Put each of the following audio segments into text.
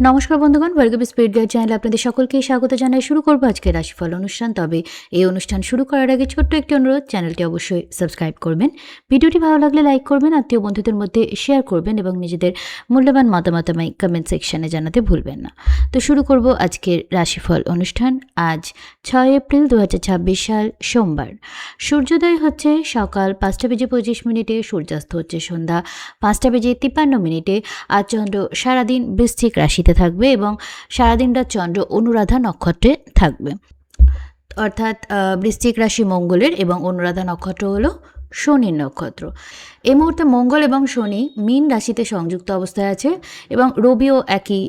নমস্কার বন্ধুগণ, welcome spirit guide চ্যানেলে আপনাদের সকলকেই স্বাগত জানাই। শুরু করবো আজকের রাশিফল অনুষ্ঠান। তবে এই অনুষ্ঠান শুরু করার আগে ছোট্ট একটি অনুরোধ, চ্যানেলটি অবশ্যই সাবস্ক্রাইব করবেন। ভিডিওটি ভালো লাগলে লাইক করবেন, আত্মীয় বন্ধুদের মধ্যে শেয়ার করবেন এবং নিজেদের মূল্যবান মতামত আমায় কমেন্ট সেকশনে জানাতে ভুলবেন না। তো শুরু করব আজকের রাশিফল অনুষ্ঠান। আজ 6 এপ্রিল 2026 সাল, সোমবার। সূর্যোদয় হচ্ছে সকাল 5:25, সূর্যাস্ত হচ্ছে সন্ধ্যা 5:53। আজ চন্দ্র সারাদিন বৃশ্চিক রাশিতে থাকবে এবং সারাদিন রাত চন্দ্র অনুরাধা নক্ষত্রে থাকবে, অর্থাৎ বৃশ্চিক রাশি মঙ্গলের এবং অনুরাধা নক্ষত্র হলো শনির নক্ষত্র। এই মুহূর্তে মঙ্গল এবং শনি মীন রাশিতে সংযুক্ত অবস্থায় আছে এবং রবিও একই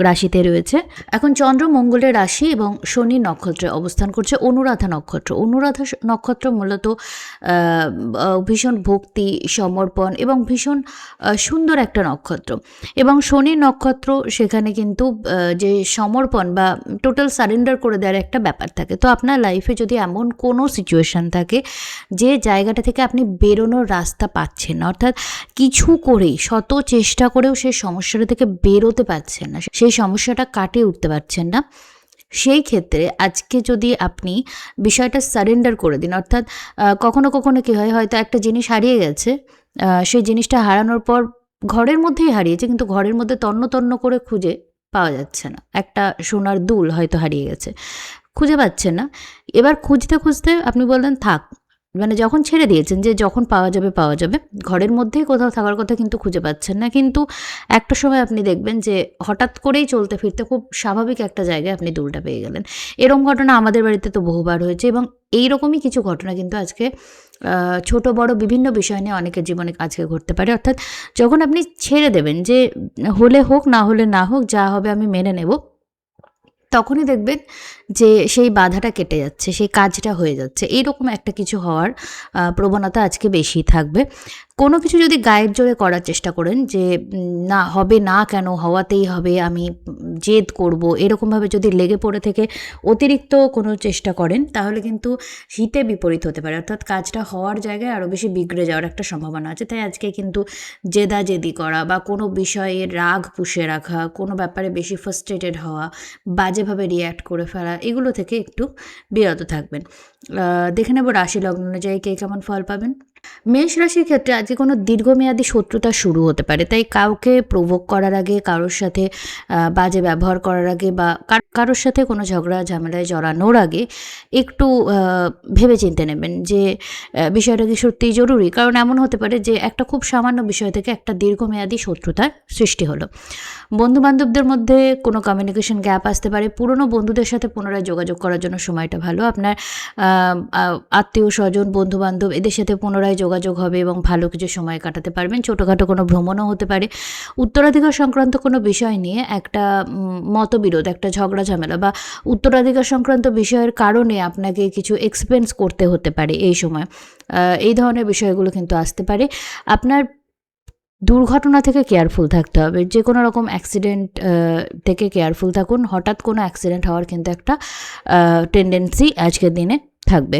রাশিতে রয়েছে। এখন চন্দ্র মঙ্গলের রাশি এবং শনির নক্ষত্রে অবস্থান করছে অনুরাধা নক্ষত্র। অনুরাধা নক্ষত্র মূলত ভীষণ ভক্তি, সমর্পণ এবং ভীষণ সুন্দর একটা নক্ষত্র। এবং শনির নক্ষত্র, সেখানে কিন্তু যে সমর্পণ বা টোটাল সারেন্ডার করে দেওয়ার একটা ব্যাপার থাকে। তো আপনার লাইফে যদি এমন কোনো সিচুয়েশান থাকে যে জায়গাটা থেকে আপনি বেরোনোর রাস্তা পাচ্ছেন না, অর্থাৎ কিছু করেই, শত চেষ্টা করেও সেই সমস্যাটা থেকে বেরোতে পারছেন না, সেই সমস্যাটা কাটিয়ে উঠতে পারছেন না, সেই ক্ষেত্রে আজকে যদি আপনি বিষয়টা সারেন্ডার করে দিন, অর্থাৎ কখনো কখনো কী হয়, হয়তো একটা জিনিস হারিয়ে গেছে, সেই জিনিসটা হারানোর পর ঘরের মধ্যেই হারিয়েছে, কিন্তু ঘরের মধ্যে তন্ন তন্ন করে খুঁজে পাওয়া যাচ্ছে না। একটা সোনার দুল হয়তো হারিয়ে গেছে, খুঁজে পাচ্ছেন না। এবার খুঁজতে খুঁজতে আপনি বললেন থাক, মানে যখন ছেড়ে দিয়েছেন যে যখন পাওয়া যাবে পাওয়া যাবে, ঘরের মধ্যেই কোথাও থাকার কথা, কিন্তু খুঁজে পাচ্ছেন না। কিন্তু একটা সময় আপনি দেখবেন যে হঠাৎ করেই চলতে ফিরতে খুব স্বাভাবিক একটা জায়গায় আপনি দুলটা পেয়ে গেলেন। এরকম ঘটনা আমাদের বাড়িতে তো বহুবার হয়েছে এবং এইরকমই কিছু ঘটনা কিন্তু আজকে ছোট বড় বিভিন্ন বিষয় নিয়ে অনেকের জীবনে আজকে ঘটতে পারে। অর্থাৎ যখন আপনি ছেড়ে দেবেন যে হলে হোক, না হলে না হোক, যা হবে আমি মেনে নেব, তখনই দেখবেন যে সেই বাধাটা কেটে যাচ্ছে, সেই কাজটা হয়ে যাচ্ছে। এইরকম একটা কিছু হওয়ার প্রবণতা আজকে বেশি থাকবে। কোনো কিছু যদি গায়ের জোরে করার চেষ্টা করেন যে না হবে না, কেন হওয়াতেই হবে, আমি জেদ করব, এরকমভাবে যদি লেগে পড়ে থেকে অতিরিক্ত কোনো চেষ্টা করেন, তাহলে কিন্তু হিতে বিপরীত হতে পারে, অর্থাৎ কাজটা হওয়ার জায়গায় আরও বেশি বিগড়ে যাওয়ার একটা সম্ভাবনা আছে। তাই আজকে কিন্তু জেদাজেদি করা বা কোনো বিষয়ে রাগ পুষে রাখা, কোনো ব্যাপারে বেশি ফ্রাস্ট্রেটেড হওয়া, বাজেভাবে রিয়্যাক্ট করে ফেলা, এগুলো থেকে একটু বিরত থাকবেন। দেখে নেব রাশি লগ্ন অনুযায়ী কে কেমন ফল পাবেন। মেষ রাশির ক্ষেত্রে আজকে কোনো দীর্ঘমেয়াদী শত্রুতা শুরু হতে পারে, তাই কাউকে প্রভোগ করার আগে, কারোর সাথে বাজে ব্যবহার করার আগে বা কারোর সাথে কোনো ঝগড়া ঝামেলায় জড়ানোর আগে একটু ভেবে চিন্তে নেবেন যে বিষয়টা কি সত্যিই জরুরি। কারণ এমন হতে পারে যে একটা খুব সামান্য বিষয় থেকে একটা দীর্ঘমেয়াদী শত্রুতার সৃষ্টি হলো। বন্ধুবান্ধবদের মধ্যে কোনো কমিউনিকেশন গ্যাপ আসতে পারে। পুরনো বন্ধুদের সাথে পুনরায় যোগাযোগ করার জন্য সময়টা ভালো। আপনার আত্মীয় স্বজন, বন্ধুবান্ধব, এদের সাথে পুনরায় যোগাযোগ হবে এবং ভালো কিছু সময় কাটাতে পারবেন। ছোটোখাটো কোনো ভ্রমণও হতে পারে। উত্তরাধিকার সংক্রান্ত কোনো বিষয় নিয়ে একটা মতবিরোধ, একটা ঝগড়া ঝামেলা বা উত্তরাধিকার সংক্রান্ত বিষয়ের কারণে আপনাকে কিছু এক্সপেন্স করতে হতে পারে এই সময়। এই ধরনের বিষয়গুলো কিন্তু আসতে পারে। আপনার দুর্ঘটনা থেকে কেয়ারফুল থাকতে হবে। যে কোনো রকম অ্যাক্সিডেন্ট থেকে কেয়ারফুল থাকুন। হঠাৎ কোনো অ্যাক্সিডেন্ট হওয়ার কিন্তু একটা টেন্ডেন্সি আজকের দিনে থাকবে।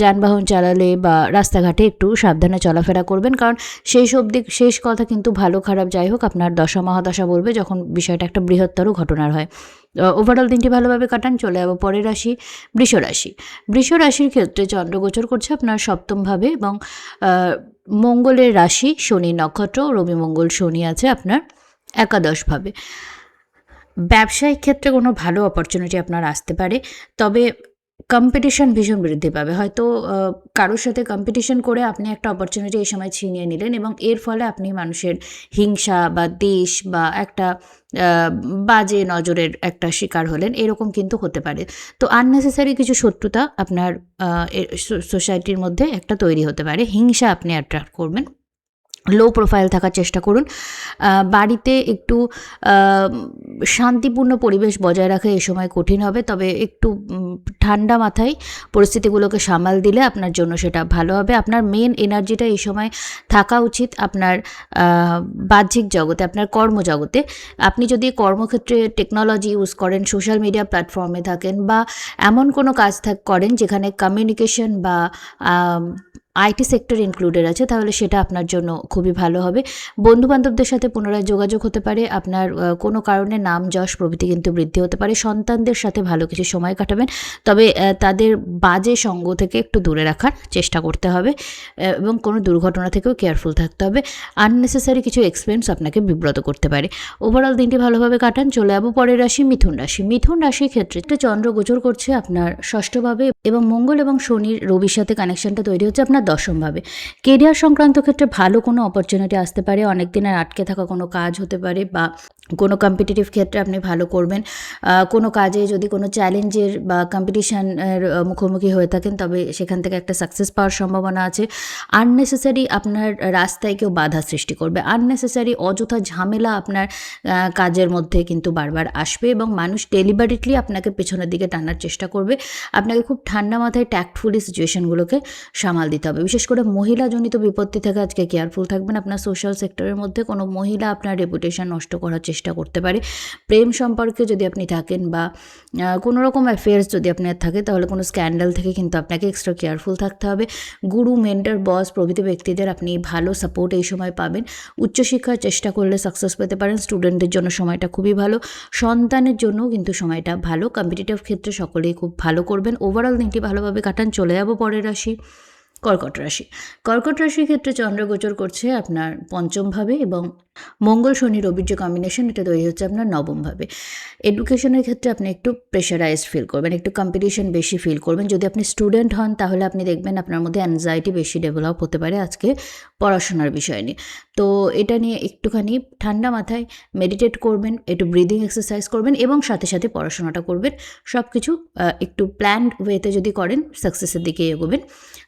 যানবাহন চালালে বা রাস্তাঘাটে একটু সাবধানে চলাফেরা করবেন, কারণ শেষ কথা কিন্তু ভালো খারাপ যাই হোক আপনার দশা মহাদশা বলবে যখন বিষয়টা একটা বৃহত্তর ঘটনার হয়। ওভারঅল দিনটি ভালোভাবে কাটান। চলে যাবো পরের রাশি, বৃষ রাশি। বৃষ রাশির ক্ষেত্রে চন্দ্র গোচর করছে আপনার সপ্তমভাবে এবং মঙ্গলের রাশি শনি নক্ষত্র, রবি মঙ্গল শনি আছে আপনার একাদশভাবে। ব্যবসায়িক ক্ষেত্রে কোনো ভালো অপরচুনিটি আপনার আসতে পারে, তবে কম্পিটিশন ভীষণ বৃদ্ধি পাবে। হয়তো কারোর সাথে কম্পিটিশন করে আপনি একটা অপরচুনিটি এই সময় ছিনিয়ে নিলেন এবং এর ফলে আপনি মানুষের হিংসা বা দেশ বা একটা বাজে নজরের একটা শিকার হলেন, এরকম কিন্তু হতে পারে। তো আননেসেসারি কিছু শত্রুতা আপনার সোসাইটির মধ্যে একটা তৈরি হতে পারে। হিংসা আপনি অ্যাট্রাক্ট করবেন। লো প্রোফাইল থাকার চেষ্টা করুন। বাড়িতে একটু শান্তিপূর্ণ পরিবেশ বজায় রাখা এই সময় কঠিন হবে, তবে একটু ঠান্ডা মাথায় পরিস্থিতিগুলোকে সামাল দিলে আপনার জন্য সেটা ভালো হবে। আপনার মেন এনার্জিটা এই সময় থাকা উচিত আপনার বাহ্যিক জগতে, আপনার কর্মজগতে। আপনি যদি কর্মক্ষেত্রে টেকনোলজি ইউজ করেন, সোশ্যাল মিডিয়া প্ল্যাটফর্মে থাকেন বা এমন কোনো কাজ করেন যেখানে কমিউনিকেশন বা আইটি সেক্টর ইনক্লুডেড আছে তাহলে সেটা আপনার জন্য খুবই ভালো হবে। বন্ধুবান্ধবদের সাথে পুনরায় যোগাযোগ হতে পারে, আপনার কোনো কারণে নাম যশ প্রভৃতি কিন্তু বৃদ্ধি হতে পারে। সন্তানদের সাথে ভালো কিছু সময় কাটাবেন, তবে তাদের বাজে সঙ্গ থেকে একটু দূরে রাখার চেষ্টা করতে হবে এবং কোনো দুর্ঘটনা থেকেও কেয়ারফুল থাকতে হবে। আননেসেসারি কিছু এক্সপেন্স আপনাকে বিব্রত করতে পারে। ওভারঅল দিনটি ভালোভাবে কাটান। চলে যাবো পরের রাশি মিথুন রাশি। মিথুন রাশির ক্ষেত্রে একটা চন্দ্র গোচর করছে আপনার ষষ্ঠভাবে এবং মঙ্গল এবং শনির রবির সাথে কানেকশনটা তৈরি হচ্ছে আপনার দশমভাবে। কেরিয়ার সংক্রান্ত ক্ষেত্রে ভালো কোনো অপরচুনিটি আসতে পারে, অনেক দিনের আটকে থাকা কোনো কাজ হতে পারে বা কোনো কম্পিটিটিভ ক্ষেত্রে আপনি ভালো করবেন। কোনো কাজে যদি কোনো চ্যালেঞ্জের বা কম্পিটিশানের মুখোমুখি হয়ে থাকেন তবে সেখান থেকে একটা সাকসেস পাওয়ার সম্ভাবনা আছে। আননেসেসারি আপনার রাস্তায় কেউ বাধা সৃষ্টি করবে, আননেসেসারি অযথা ঝামেলা আপনার কাজের মধ্যে কিন্তু বারবার আসবে এবং মানুষ ডেলিবারেটলি আপনাকে পেছনের দিকে টানার চেষ্টা করবে। আপনাকে খুব ঠান্ডা মাথায় ট্যাক্টফুলি সিচুয়েশনগুলোকে সামাল দিতে হবে। বিশেষ করে মহিলাজনিত বিপত্তি থেকে আজকে কেয়ারফুল থাকবেন। আপনার সোশ্যাল সেক্টরের মধ্যে কোনো মহিলা আপনার রেপুটেশন নষ্ট করার চেষ্টা করতে পারে। প্রেম সম্পর্কে যদি আপনি থাকেন বা কোনো রকম অ্যাফেয়ার্স যদি আপনার থাকে তাহলে কোনো স্ক্যান্ডাল থেকে কিন্তু আপনাকে এক্সট্রা কেয়ারফুল থাকতে হবে। গুরু, মেন্টর, বস প্রভৃতি ব্যক্তিদের আপনি ভালো সাপোর্ট এই সময় পাবেন। উচ্চশিক্ষার চেষ্টা করলে সাকসেস পেতে পারেন। স্টুডেন্টদের জন্য সময়টা খুবই ভালো, সন্তানের জন্য কিন্তু সময়টা ভালো। কম্পিটিটিভ ক্ষেত্রে সকলেই খুব ভালো করবেন। ওভারঅল দিনটি ভালোভাবে কাটান। চলে যাবো পরের রাশি কর্কট রাশি। কর্কট রাশির ক্ষেত্রে চন্দ্র গোচর করছে আপনার পঞ্চমভাবে এবং মঙ্গল শনি রবির যে কম্বিনেশন এটা তৈরি হচ্ছে আপনার নবমভাবে। এডুকেশনের ক্ষেত্রে আপনি একটু প্রেশারাইজড ফিল করবেন, একটু কম্পিটিশন বেশি ফিল করবেন। যদি আপনি স্টুডেন্ট হন তাহলে আপনি দেখবেন আপনার মধ্যে অ্যাংজাইটি বেশি ডেভেলপ হতে পারে আজকে পড়াশোনার বিষয় নিয়ে। তো এটা নিয়ে একটুখানি ঠান্ডা মাথায় মেডিটেট করবেন, একটু ব্রিদিং এক্সারসাইজ করবেন এবং সাথে সাথে পড়াশোনাটা করবেন। সব কিছু একটু প্ল্যান্ড ওয়েতে যদি করেন সাকসেসের দিকে এগোবেন।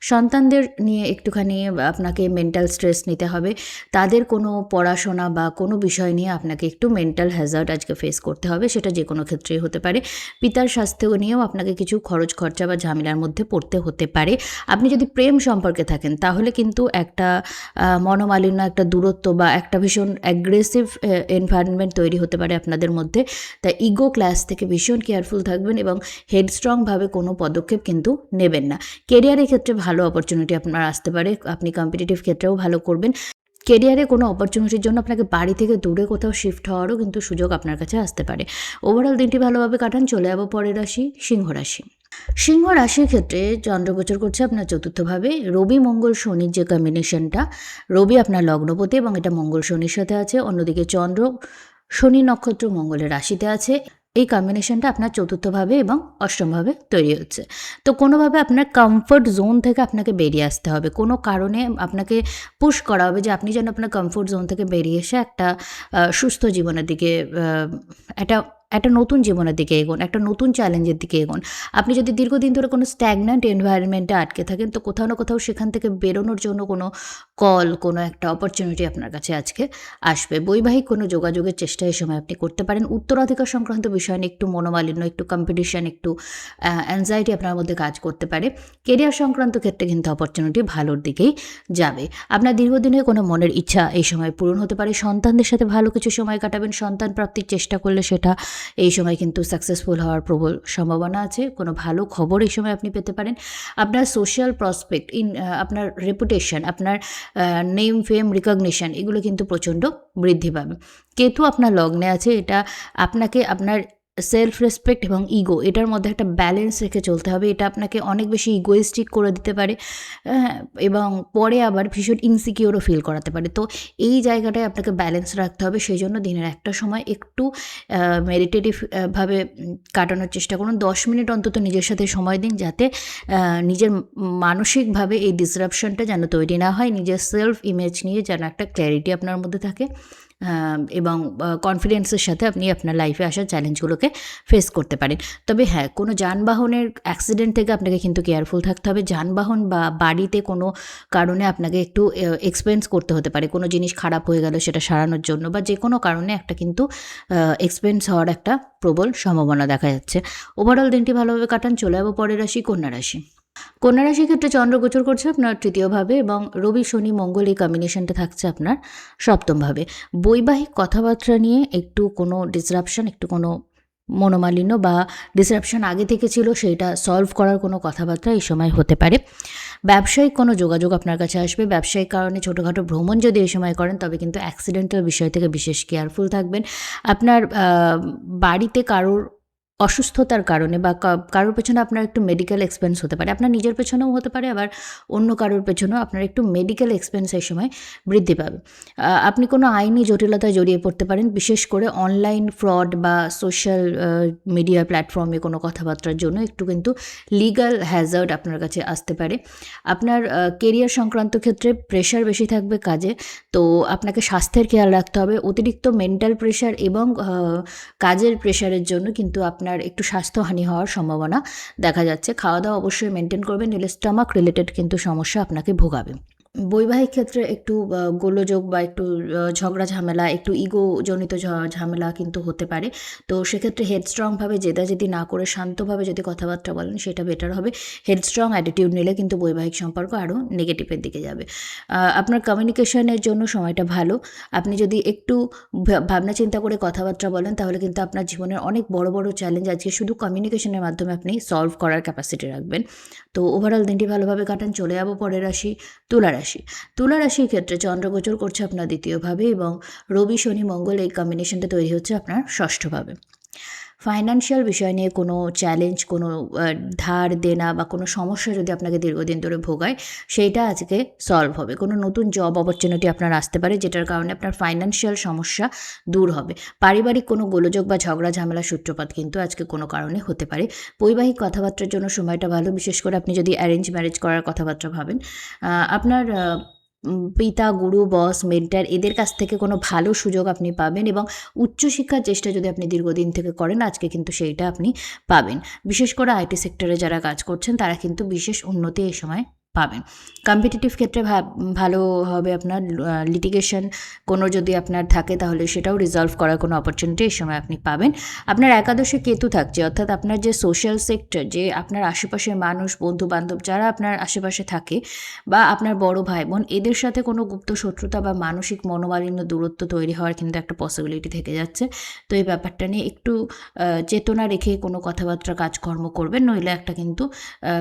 সন্তানদের নিয়ে একটুখানি আপনাকে মেন্টাল স্ট্রেস নিতে হবে। তাদের কোনো পড়াশোনা বা কোনো বিষয় নিয়ে আপনাকে একটু মেন্টাল হ্যাজার্ড আজকে ফেস করতে হবে, সেটা যে কোনো ক্ষেত্রেই হতে পারে। পিতার স্বাস্থ্য নিয়েও আপনাকে কিছু খরচ খরচা বা ঝামেলার মধ্যে পড়তে হতে পারে। আপনি যদি প্রেম সম্পর্কে থাকেন তাহলে কিন্তু একটা মনোমালিন্য, একটা দূরত্ব বা একটা ভীষণ অ্যাগ্রেসিভ এনভায়রনমেন্ট তৈরি হতে পারে আপনাদের মধ্যে। তাই ইগো ক্লাস থেকে ভীষণ কেয়ারফুল থাকবেন এবং হেডস্ট্রংভাবে কোনো পদক্ষেপ কিন্তু নেবেন না। কেরিয়ারের ক্ষেত্রে ভালো অপরচুনিটি আপনার আসতে পারে, আপনি কম্পিটিটিভ ক্ষেত্রেও ভালো করবেন। কেরিয়ারে কোনো অপরচুনিটির জন্য আপনাকে বাড়ি থেকে দূরে কোথাও শিফট হওয়ারও কিন্তু সুযোগ আপনার কাছে আসতে পারে। ওভারঅল দিনটি ভালোভাবে কাটান। চলে যাবো পরের রাশি সিংহ রাশি। সিংহ রাশির ক্ষেত্রে চন্দ্র গোচর করছে আপনার চতুর্থভাবে। রবি মঙ্গল শনির যে কম্বিনেশনটা, রবি আপনার লগ্নপতি এবং এটা মঙ্গল শনির সাথে আছে, অন্যদিকে চন্দ্র শনি নক্ষত্র মঙ্গলের রাশিতে আছে। এই কম্বিনেশনটা আপনার চতুর্থভাবে এবং অষ্টমভাবে তৈরি হচ্ছে। তো কোনোভাবে আপনার কমফোর্ট জোন থেকে আপনাকে বেরিয়ে আসতে হবে, কোনো কারণে আপনাকে পুশ করা হবে যে আপনি যেন আপনার কমফোর্ট জোন থেকে বেরিয়ে এসে একটা সুস্থ জীবনের দিকে একটা নতুন জীবনের দিকে এগোন, একটা নতুন চ্যালেঞ্জের দিকে এগোন। আপনি যদি দীর্ঘদিন ধরে কোনো স্ট্যাগন্যান্ট এনভায়রনমেন্টে আটকে থাকেন তো কোথাও না কোথাও সেখান থেকে বেরোনোর জন্য কোনো কল, কোনো একটা অপরচুনিটি আপনার কাছে আজকে আসবে। বৈবাহিক কোনো যোগাযোগের চেষ্টা এই সময় আপনি করতে পারেন। উত্তরাধিকার সংক্রান্ত বিষয় নিয়ে একটু মনোমালিন্য, একটু কম্পিটিশন, একটু অ্যাংজাইটি আপনার মধ্যে কাজ করতে পারে। কেরিয়ার সংক্রান্ত ক্ষেত্রে কিন্তু অপরচুনিটি ভালোর দিকেই যাবে। আপনার দীর্ঘদিনের কোনো মনের ইচ্ছা এই সময় পূরণ হতে পারে। সন্তানদের সাথে ভালো কিছু সময় কাটাবেন। সন্তান প্রাপ্তির চেষ্টা করলে সেটা এই সময় কিন্তু সাকসেসফুল হওয়ার প্রবল সম্ভাবনা আছে। কোনো ভালো খবর এই সময় আপনি পেতে পারেন। আপনার সোশ্যাল প্রসপেক্ট, আপনার রেপুটেশন, আপনার নেম, ফেম, রিকগনিশন এগুলো কিন্তু প্রচণ্ড বৃদ্ধি পাবে। কেতু আপনার লগ্নে আছে, এটা আপনাকে আপনার সেলফ রেসপেক্ট এবং ইগো এটার মধ্যে একটা ব্যালেন্স রেখে চলতে হবে। এটা আপনাকে অনেক বেশি ইগোয়েস্টিক করে দিতে পারে এবং পরে আবার ভীষণ ইনসিকিওরও ফিল করাতে পারে। তো এই জায়গাটায় আপনাকে ব্যালেন্স রাখতে হবে। সেই জন্য দিনের একটা সময় একটু মেডিটেটিভ ভাবে কাটানোর চেষ্টা করুন। 10 মিনিট অন্তত নিজের সাথে সময় দিন, যাতে নিজের মানসিকভাবে এই ডিসরাপশনটা যেন তৈরি না হয়। নিজের সেলফ ইমেজ নিয়ে যেন একটা ক্ল্যারিটি আপনার মধ্যে থাকে এবং কনফিডেন্সের সাথে আপনি আপনার লাইফে আসা চ্যালেঞ্জগুলোকে ফেস করতে পারেন। তবে হ্যাঁ, কোনো যানবাহনের অ্যাক্সিডেন্ট থেকে আপনাকে কিন্তু কেয়ারফুল থাকতে হবে। যানবাহন বা বাড়িতে কোনো কারণে আপনাকে একটু এক্সপেন্স করতে হতে পারে। কোনো জিনিস খারাপ হয়ে গেল সেটা সারানোর জন্য বা যে কোনো কারণে একটা কিন্তু এক্সপেন্স হওয়ার একটা প্রবল সম্ভাবনা দেখা যাচ্ছে। ওভারঅল দিনটি ভালোভাবে কাটান। চলে যাবো পরের রাশি কন্যা রাশি। কন্যা রাশির ক্ষেত্রে চন্দ্র গোচর করছে আপনার তৃতীয়ভাবে এবং রবি শনি মঙ্গল এই কম্বিনেশনটা থাকছে আপনার সপ্তমভাবে। বৈবাহিক কথাবার্তা নিয়ে একটু কোনো ডিসরাপশন, একটু কোনো মনোমালিন্য বা ডিসরাপশন আগে থেকে ছিল সেইটা সলভ করার কোনো কথাবার্তা এই সময় হতে পারে। ব্যবসায়িক কোনো যোগাযোগ আপনার কাছে আসবে। ব্যবসায়িক কারণে ছোটোখাটো ভ্রমণ যদি এই সময় করেন তবে কিন্তু অ্যাক্সিডেন্টাল বিষয় থেকে বিশেষ কেয়ারফুল থাকবেন। আপনার বাড়িতে কারোর অসুস্থতার কারণে বা কারোর পেছনে আপনার একটু মেডিকেল এক্সপেন্স হতে পারে। আপনার নিজের পেছনেও হতে পারে, আবার অন্য কারোর পেছনেও আপনার একটু মেডিকেল এক্সপেন্স এই সময় বৃদ্ধি পাবে। আপনি কোনো আইনি জটিলতায় জড়িয়ে পড়তে পারেন, বিশেষ করে অনলাইন ফ্রড বা সোশ্যাল মিডিয়া প্ল্যাটফর্মে কোনো কথাবার্তার জন্য একটু কিন্তু লিগ্যাল হ্যাজার্ড আপনার কাছে আসতে পারে। আপনার কেরিয়ার সংক্রান্ত ক্ষেত্রে প্রেশার বেশি থাকবে কাজে, তো আপনাকে স্বাস্থ্যের খেয়াল রাখতে হবে। অতিরিক্ত মেন্টাল প্রেশার এবং কাজের প্রেশারের জন্য কিন্তু আপনার একটু স্বাস্থ্যহানি হওয়ার সম্ভাবনা দেখা যাচ্ছে। খাওয়া দাওয়া অবশ্যই মেনটেন করবেন, নইলে স্টমাক রিলেটেড কিন্তু সমস্যা আপনাকে ভোগাবে। বৈবাহিক ক্ষেত্রে একটু গোলযোগ বা একটু ঝগড়া ঝামেলা, একটু ইগোজনিত ঝামেলা কিন্তু হতে পারে। তো সেক্ষেত্রে হেডস্ট্রংভাবে জেদাজেদি না করে শান্তভাবে যদি কথাবার্তা বলেন সেটা বেটার হবে। হেডস্ট্রং অ্যাটিটিউড নিলে কিন্তু বৈবাহিক সম্পর্ক আরও নেগেটিভের দিকে যাবে। আপনার কমিউনিকেশনের জন্য সময়টা ভালো। আপনি যদি একটু ভাবনা চিন্তা করে কথাবার্তা বলেন তাহলে কিন্তু আপনার জীবনের অনেক বড় বড় চ্যালেঞ্জ আজকে শুধু কমিউনিকেশনের মাধ্যমে আপনি সলভ করার ক্যাপাসিটি রাখবেন। তো ওভারঅল দিনটি ভালোভাবে কাটান। চলে যাবো পরের রাশি, তুলা রাশি। তুলা রাশির ক্ষেত্রে চন্দ্র গোচর করছে আপনার দ্বিতীয়ভাবে এবং রবি শনি মঙ্গল এই কম্বিনেশনটা তৈরি হচ্ছে আপনার ষষ্ঠভাবে। ফাইন্যান্সিয়াল বিষয় নিয়ে কোনো চ্যালেঞ্জ, কোনো ধার দেনা বা কোনো সমস্যা যদি আপনাকে দীর্ঘদিন ধরে ভোগায় সেইটা আজকে সলভ হবে। কোনো নতুন জব অপরচুনিটি আপনার আসতে পারে যেটার কারণে আপনার ফাইন্যান্সিয়াল সমস্যা দূর হবে। পারিবারিক কোনো গোলযোগ বা ঝগড়া ঝামেলা সূত্রপাত কিন্তু আজকে কোনো কারণে হতে পারে। বৈবাহিক কথাবার্তার জন্য সময়টা ভালো, বিশেষ করে আপনি যদি অ্যারেঞ্জ ম্যারেজ করার কথাবার্তা ভাবেন। আপনার পিতা, গুরু, বস, মেন্টর এদের কাছ থেকে কোনো ভালো সুযোগ আপনি পাবেন এবং উচ্চশিক্ষার চেষ্টা যদি আপনি দীর্ঘদিন থেকে করেন আজকে কিন্তু সেইটা আপনি পাবেন। বিশেষ করে আইটি সেক্টরে যারা কাজ করছেন তারা কিন্তু বিশেষ উন্নতি এই সময় পাবেন। কম্পিটিটিভ ক্ষেত্রে ভালো হবে আপনার। লিটিগেশন কোনো যদি আপনার থাকে তাহলে সেটাও রিজলভ করার কোনো অপরচুনিটি এই সময় আপনি পাবেন। আপনার একাদশে কেতু থাকছে, অর্থাৎ আপনার যে সোশ্যাল সেক্টর, যে আপনার আশেপাশের মানুষ, বন্ধু বান্ধব যারা আপনার আশেপাশে থাকে বা আপনার বড় ভাই বোন, এদের সাথে কোনো গুপ্ত শত্রুতা বা মানসিক মনোমালিন্য, দূরত্ব তৈরি হওয়ার কিন্তু একটা পসিবিলিটি থেকে যাচ্ছে। তো এই ব্যাপারটা নিয়ে একটু চেতনা রেখে কোনো কথাবার্তা কাজকর্ম করবেন, নইলে একটা কিন্তু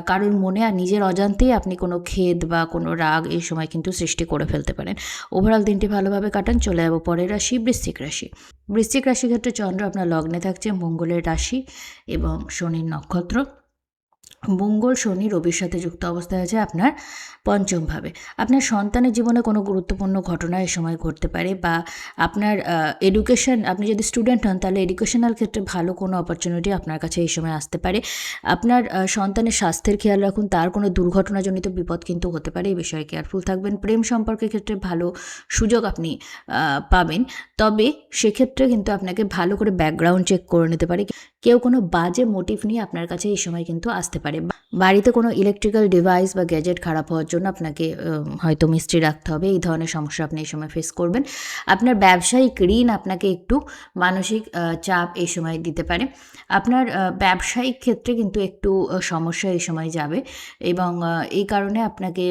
কারোর মনে আর নিজের অজান্তেই আপনি কোনো খেদ বা কোনো রাগ এই সময় কিন্তু সৃষ্টি করে ফেলতে পারেন। ওভারঅল দিনটি ভালোভাবে কাটান। চলে যাবো পরের রাশি, বৃশ্চিক রাশি। বৃশ্চিক রাশির ক্ষেত্রে চন্দ্র আপনার লগ্নে থাকছে মঙ্গলের রাশি এবং শনির নক্ষত্র। মঙ্গল শনি রবির সাথে যুক্ত অবস্থায় আছে আপনার পঞ্চমভাবে। আপনার সন্তানের জীবনে কোনো গুরুত্বপূর্ণ ঘটনা এই সময় ঘটতে পারে, বা আপনার এডুকেশন, আপনি যদি স্টুডেন্ট হন তাহলে এডুকেশনাল ক্ষেত্রে ভালো কোনো অপরচুনিটি আপনার কাছে এই সময় আসতে পারে। আপনার সন্তানের স্বাস্থ্যের খেয়াল রাখুন, তার কোনো দুর্ঘটনাজনিত বিপদ কিন্তু হতে পারে, এই বিষয়ে কেয়ারফুল থাকবেন। প্রেম সম্পর্কের ক্ষেত্রে ভালো সুযোগ আপনি পাবেন, তবে সেক্ষেত্রে কিন্তু আপনাকে ভালো করে ব্যাকগ্রাউন্ড চেক করে নিতে পারে। কেউ কোনো বাজে মোটিভ নিয়ে আপনার কাছে এই সময় কিন্তু আসতে পারে। বাড়িতে কোনো ইলেকট্রিক্যাল ডিভাইস বা গ্যাজেট খারাপ হওয়ার জন্য আপনাকে হয়তো মিস্ত্রি রাখতে হবে। এই ধরনের সমস্যা আপনি এই সময় ফেস করবেন। আপনার ব্যবসায়িক ঋণ আপনাকে একটু মানসিক চাপ এই সময় দিতে পারে। আপনার ব্যবসায়িক ক্ষেত্রে কিন্তু একটু সমস্যা এই সময় যাবে এবং এই কারণে আপনাকে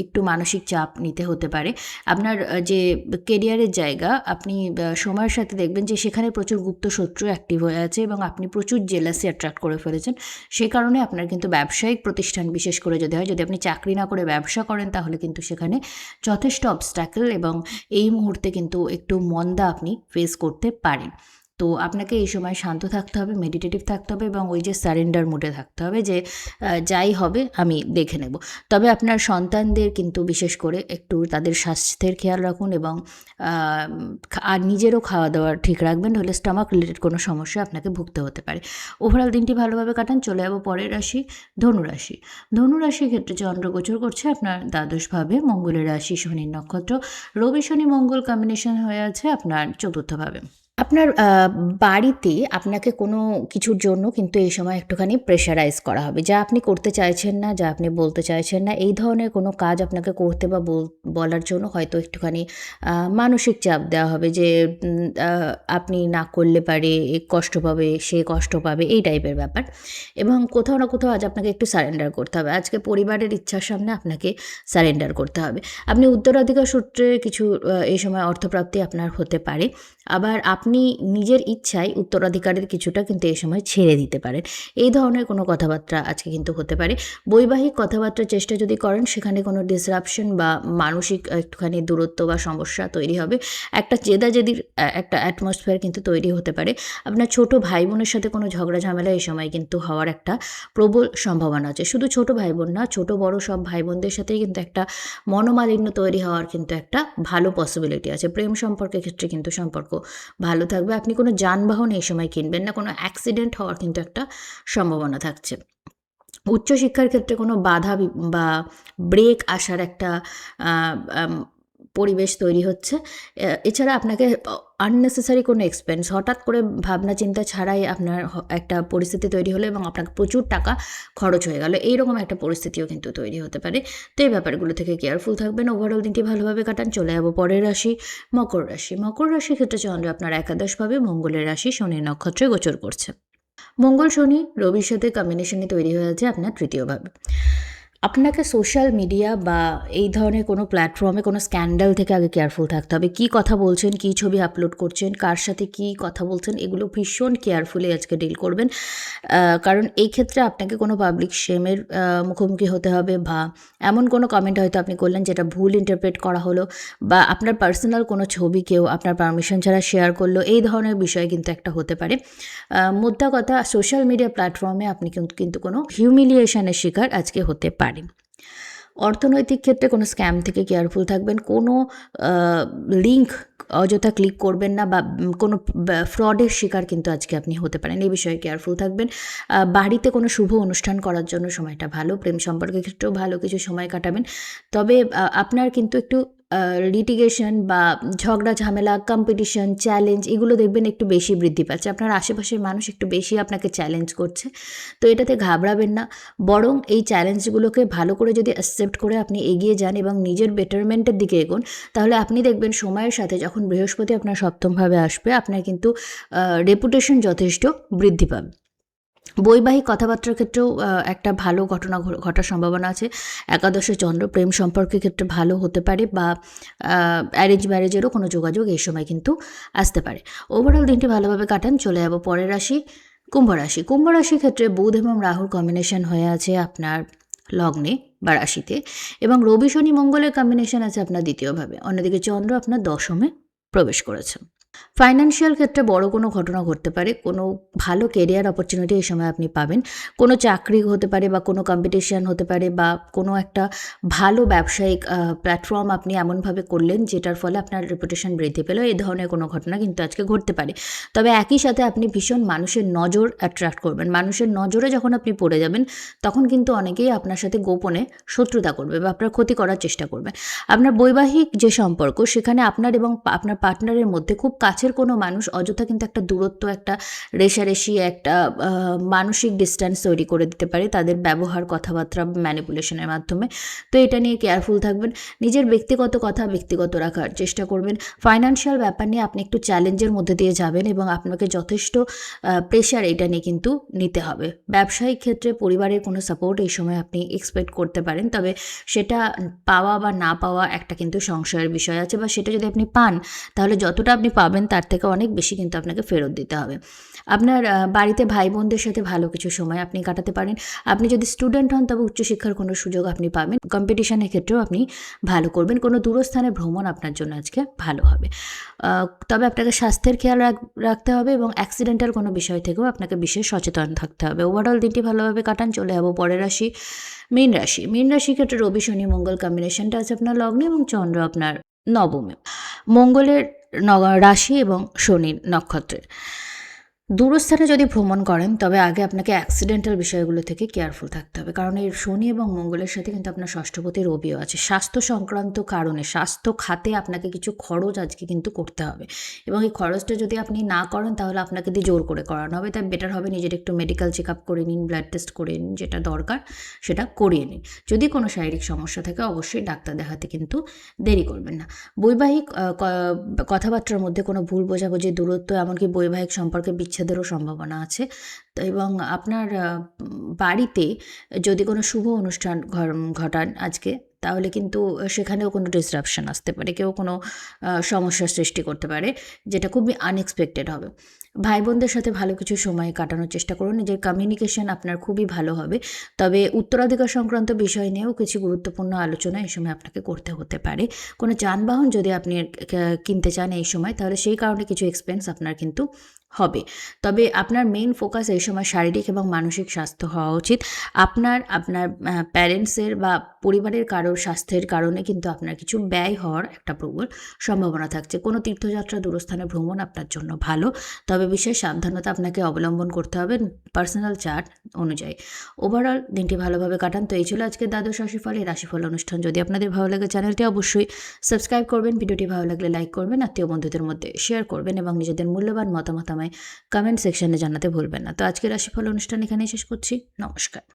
একটু মানসিক চাপ নিতে হতে পারে। আপনার যে কেরিয়ারের জায়গা, আপনি সময়ের সাথে দেখবেন যে সেখানে প্রচুর গুপ্ত শত্রু অ্যাক্টিভ হয়ে আছে এবং আপনি প্রচুর জেলাসি অ্যাট্রাক্ট করে ফেলেছেন। সে কারণে আপনার কিন্তু ব্যবসায়িক প্রতিষ্ঠান, বিশেষ করে যদি হয়, যদি আপনি চাকরি না করে ব্যবসা করেন তাহলে কিন্তু সেখানে যথেষ্ট অবস্ট্যাকল এবং এই মুহূর্তে কিন্তু একটু মন্দা আপনি ফেস করতে পারেন। তো আপনাকে এই সময় শান্ত থাকতে হবে, মেডিটেটিভ থাকতে হবে এবং ওই যে সারেন্ডার মুডে থাকতে হবে যে যাই হবে আমি দেখে নেব। তবে আপনার সন্তানদের কিন্তু বিশেষ করে একটু তাদের স্বাস্থ্যের খেয়াল রাখুন এবং আর নিজেরও খাওয়া দাওয়া ঠিক রাখবেন, নইলে স্টমাক রিলেটেড কোনো সমস্যা আপনাকে ভুগতে হতে পারে। ওভারঅল দিনটি ভালোভাবে কাটান। চলে যাবো পরের রাশি, ধনুরাশি। ধনুরাশির ক্ষেত্রে চন্দ্র গোচর করছে আপনার দ্বাদশভাবে, মঙ্গলের রাশি, শনির নক্ষত্র। রবি শনি মঙ্গল কম্বিনেশন হয়ে আছে আপনার চতুর্থভাবে। আপনার বাড়িতে আপনাকে কোনো কিছুর জন্য কিন্তু এই সময় একটুখানি প্রেশারাইজ করা হবে। যা আপনি করতে চাইছেন না, যা আপনি বলতে চাইছেন না, এই ধরনের কোনো কাজ আপনাকে করতে বা বলার জন্য হয়তো একটুখানি মানসিক চাপ দেওয়া হবে যে আপনি না করলে পারে এ কষ্ট পাবে, সে কষ্ট পাবে, এই টাইপের ব্যাপার। এবং কোথাও না কোথাও আজ আপনাকে একটু সারেন্ডার করতে হবে। আজকে পরিবারের ইচ্ছার সামনে আপনাকে সারেন্ডার করতে হবে। আপনি উত্তরাধিকার সূত্রে কিছু এই সময় অর্থপ্রাপ্তি আপনার হতে পারে। আবার আপনি নিজের ইচ্ছায় উত্তরাধিকারের কিছুটা কিন্তু এই সময় ছেড়ে দিতে পারেন। এই ধরনের কোনো কথাবার্তা আজকে কিন্তু হতে পারে। বৈবাহিক কথাবার্তার চেষ্টা যদি করেন সেখানে কোনো ডিসরাপশন বা মানসিক একটুখানি দূরত্ব বা সমস্যা তৈরি হবে। একটা জেদাজেদির একটা অ্যাটমসফিয়ার কিন্তু তৈরি হতে পারে। আপনার ছোট ভাই বোনের সাথে কোনো ঝগড়া ঝামেলা এই সময় কিন্তু হওয়ার একটা প্রবল সম্ভাবনা আছে। শুধু ছোট ভাই বোন না, ছোট বড় সব ভাই বোনদের সাথেই কিন্তু একটা মনোমালিন্য তৈরি হওয়ার কিন্তু একটা ভালো পসিবিলিটি আছে। প্রেম সম্পর্কের ক্ষেত্রে কিন্তু সম্পর্ক ভালো থাকবে। আপনি কোনো যানবাহন এই সময় কিনবেন না, কোনো অ্যাক্সিডেন্ট হওয়ার কিন্তু একটা সম্ভাবনা থাকছে। উচ্চশিক্ষার ক্ষেত্রে কোনো বাধা বা ব্রেক আসার একটা আ আম পরিবেশ তৈরি হচ্ছে। এছাড়া আপনাকে আননেসেসারি কোনো এক্সপেন্স হঠাৎ করে ভাবনা চিন্তা ছাড়াই আপনার একটা পরিস্থিতি তৈরি হলো এবং আপনার প্রচুর টাকা খরচ হয়ে গেল। এইরকম একটা পরিস্থিতিও কিন্তু তৈরি হতে পারে। তো এই ব্যাপারগুলো থেকে কেয়ারফুল থাকবেন। ওভারঅল দিনটি ভালোভাবে কাটান। চলে যাব পরের রাশি, মকর রাশি। মকর রাশির ক্ষেত্রে চন্দ্র আপনার একাদশভাবে মঙ্গলের রাশি শনির নক্ষত্রে গোচর করছে। মঙ্গল শনি রবির সাথে কম্বিনেশনে তৈরি হয়ে আছে আপনার তৃতীয়ভাবে। আপনাকে সোশ্যাল মিডিয়া বা এই ধরনের কোনো প্ল্যাটফর্মে কোনো স্ক্যান্ডাল থেকে আগে কেয়ারফুল থাকতে হবে। কী কথা বলছেন, কী ছবি আপলোড করছেন, কার সাথে কী কথা বলছেন, এগুলো ভীষণ কেয়ারফুলি আজকে ডিল করবেন। কারণ এই ক্ষেত্রে আপনাকে কোনো পাবলিক শেমের মুখোমুখি হতে হবে বা এমন কোনো কমেন্ট হয়তো আপনি করলেন যেটা ভুল ইন্টারপ্রেট করা হলো বা আপনার পার্সোনাল কোনো ছবি কেউ আপনার পারমিশন ছাড়া শেয়ার করলো, এই ধরনের বিষয় কিন্তু একটা হতে পারে। মোদ্দা কথা, সোশ্যাল মিডিয়া প্ল্যাটফর্মে আপনি কিন্তু কোনো হিউমিলিয়েশনের শিকার আজকে হতে পারেন। অর্থনৈতিক ক্ষেত্রে কোনো স্ক্যাম থেকে কেয়ারফুল থাকবেন। কোনো লিঙ্ক অযথা ক্লিক করবেন না বা কোনো ফ্রডের শিকার কিন্তু আজকে আপনি হতে পারেন। এই বিষয়ে কেয়ারফুল থাকবেন। বাড়িতে কোনো শুভ অনুষ্ঠান করার জন্য সময়টা ভালো। প্রেম সম্পর্কের ক্ষেত্রেও ভালো কিছু সময় কাটাবেন। তবে আপনার কিন্তু একটু লিটিগেশন বা ঝগড়া ঝামেলা, কম্পিটিশন, চ্যালেঞ্জ এগুলো দেখবেন একটু বেশি বৃদ্ধি পাচ্ছে। আপনার আশেপাশের মানুষ একটু বেশি আপনাকে চ্যালেঞ্জ করছে। তো এটাতে ঘাবড়াবেন না। বরং এই চ্যালেঞ্জগুলোকে ভালো করে যদি অ্যাকসেপ্ট করে আপনি এগিয়ে যান এবং নিজের বেটারমেন্টের দিকে এগোন, তাহলে আপনি দেখবেন সময়ের সাথে যখন বৃহস্পতি আপনার সপ্তমভাবে আসবে, আপনার কিন্তু রেপুটেশন যথেষ্ট বৃদ্ধি পাবে। বৈবাহিক কথাবার্তার ক্ষেত্রেও একটা ভালো ঘটনা ঘটার সম্ভাবনা আছে। একাদশে চন্দ্র, প্রেম সম্পর্কের ক্ষেত্রে ভালো হতে পারে বা অ্যারেঞ্জ ম্যারেজেরও কোনো যোগাযোগ এই সময় কিন্তু আসতে পারে। ওভারঅল দিনটি ভালোভাবে কাটান। চলে যাব পরের রাশি, কুম্ভ রাশি। কুম্ভ রাশির ক্ষেত্রে বুধ এবং রাহুর কম্বিনেশন হয়ে আছে আপনার লগ্নে বা রাশিতে এবং রবি শনি মঙ্গলের কম্বিনেশন আছে আপনার দ্বিতীয়ভাবে। অন্যদিকে চন্দ্র আপনার দশমে প্রবেশ করেছে। ফাইন্যান্সিয়াল ক্ষেত্রে বড় কোনো ঘটনা ঘটতে পারে। কোনো ভালো কেরিয়ার অপরচুনিটি এই সময় আপনি পাবেন। কোনো চাকরি হতে পারে বা কোনো কম্পিটিশন হতে পারে বা কোনো একটা ভালো ব্যবসায়িক প্ল্যাটফর্ম আপনি এমনভাবে করলেন যেটার ফলে আপনার রেপুটেশন বৃদ্ধি পেল। এই ধরনের কোনো ঘটনা কিন্তু আজকে ঘটতে পারে। তবে একই সাথে আপনি ভীষণ মানুষের নজর অ্যাট্রাক্ট করবেন। মানুষের নজরে যখন আপনি পড়ে যাবেন তখন কিন্তু অনেকেই আপনার সাথে গোপনে শত্রুতা করবে বা আপনার ক্ষতি করার চেষ্টা করবে। আপনার বৈবাহিক যে সম্পর্ক সেখানে আপনার এবং আপনার পার্টনারের মধ্যে খুব কাছের কোনো মানুষ অযথা কিন্তু একটা দূরত্ব, একটা রেষারেষি, একটা মানসিক ডিস্ট্যান্স তৈরি করে দিতে পারে তাদের ব্যবহার, কথাবার্তা, ম্যানিপুলেশনের মাধ্যমে। তো এটা নিয়ে কেয়ারফুল থাকবেন। নিজের ব্যক্তিগত কথা ব্যক্তিগত রাখার চেষ্টা করবেন। ফাইন্যান্সিয়াল ব্যাপার নিয়ে আপনি একটু চ্যালেঞ্জের মধ্যে দিয়ে যাবেন এবং আপনাকে যথেষ্ট প্রেশার এটা নিয়ে কিন্তু নিতে হবে। ব্যবসায়িক ক্ষেত্রে পরিবারের কোনো সাপোর্ট এই সময় আপনি এক্সপেক্ট করতে পারেন, তবে সেটা পাওয়া বা না পাওয়া একটা কিন্তু সংশয়ের বিষয় আছে বা সেটা যদি আপনি পান তাহলে যতটা আপনি পাবেন তার থেকে অনেক বেশি কিন্তু আপনাকে ফেরত দিতে হবে। আপনার বাড়িতে ভাই বোনদের সাথে ভালো কিছু সময় আপনি কাটাতে পারেন। আপনি যদি স্টুডেন্ট হন তবে উচ্চশিক্ষার কোনো সুযোগ আপনি পাবেন। কম্পিটিশনের ক্ষেত্রেও আপনি ভালো করবেন। কোনো দূরস্থানে ভ্রমণ আপনার জন্য আজকে ভালো হবে। তবে আপনাকে স্বাস্থ্যের খেয়াল রাখতে হবে এবং অ্যাক্সিডেন্টাল কোনো বিষয় থেকেও আপনাকে বিশেষ সচেতন থাকতে হবে। ওভারঅল দিনটি ভালোভাবে কাটান। চলে যাবো পরের রাশি, মীন রাশি। মীন রাশির ক্ষেত্রে রবি শনি মঙ্গল কম্বিনেশনটা আছে আপনার লগ্নে এবং চন্দ্র আপনার নবমে। মঙ্গলের রাশি এবং শনির নক্ষত্রের। দূরস্থানে যদি ভ্রমণ করেন তবে আগে আপনাকে অ্যাক্সিডেন্টাল বিষয়গুলো থেকে কেয়ারফুল থাকতে হবে, কারণ এই শনি এবং মঙ্গলের সাথে কিন্তু আপনার ষষ্ঠপতি রবিও আছে। স্বাস্থ্য সংক্রান্ত কারণে স্বাস্থ্য খাতে আপনাকে কিছু খরচ আজকে কিন্তু করতে হবে এবং এই খরচটা যদি আপনি না করেন তাহলে আপনাকে দিয়ে জোর করে করানো হবে। তাই বেটার হবে নিজের একটু মেডিকেল চেক আপ করে নিন, ব্লাড টেস্ট করে নিন, যেটা দরকার সেটা করিয়ে নিন। যদি কোনো শারীরিক সমস্যা থাকে অবশ্যই ডাক্তার দেখাতে কিন্তু দেরি করবেন না। বৈবাহিক কথাবার্তার মধ্যে কোনো ভুল বোঝাবুঝি, দূরত্ব, এমনকি বৈবাহিক সম্পর্কে বিচ্ছেদেরও সম্ভাবনা আছে। তো এবং আপনার বাড়িতে যদি কোনো শুভ অনুষ্ঠান ঘটান আজকে তাহলে কিন্তু সেখানেও কোনো ডিসরাপশন আসতে পারে, কেউ কোনো সমস্যার সৃষ্টি করতে পারে, যেটা খুবই আনএক্সপেক্টেড হবে। ভাই বোনদের সাথে ভালো কিছু সময় কাটানোর চেষ্টা করুন, নিজের কমিউনিকেশন আপনার খুবই ভালো হবে। তবে উত্তরাধিকার সংক্রান্ত বিষয় নিয়েও কিছু গুরুত্বপূর্ণ আলোচনা এই সময় আপনাকে করতে হতে পারে। কোনো যানবাহন যদি আপনি কিনতে চান এই সময়, তাহলে সেই কারণে কিছু এক্সপেন্স আপনার কিন্তু হবে। তবে আপনার মেইন ফোকাস এই সময় শারীরিক এবং মানসিক স্বাস্থ্য হওয়া উচিত। আপনার প্যারেন্টসের বা পরিবারের কারোর স্বাস্থ্যের কারণে কিন্তু আপনার কিছু ব্যয় হওয়ার একটা প্রবল সম্ভাবনা থাকছে। কোনো তীর্থযাত্রা, দূরস্থানে ভ্রমণ আপনার জন্য ভালো, তবে বিশেষ সাবধানতা আপনাকে অবলম্বন করতে হবে পার্সোনাল চার্ট অনুযায়ী। ওভারঅল দিনটি ভালোভাবে কাটান। তো এই ছিল আজকের দ্বাদশ রাশিফল। এই রাশিফল অনুষ্ঠান যদি আপনাদের ভালো লাগে, চ্যানেলটি অবশ্যই সাবস্ক্রাইব করবেন, ভিডিওটি ভালো লাগলে লাইক করবেন, আত্মীয় বন্ধুদের মধ্যে শেয়ার করবেন এবং নিজেদের মূল্যবান মতামত আমায় কমেন্ট সেকশনে জানাতে ভুলবেন না। তো আজকের রাশিফল অনুষ্ঠান এখানেই শেষ করছি। নমস্কার।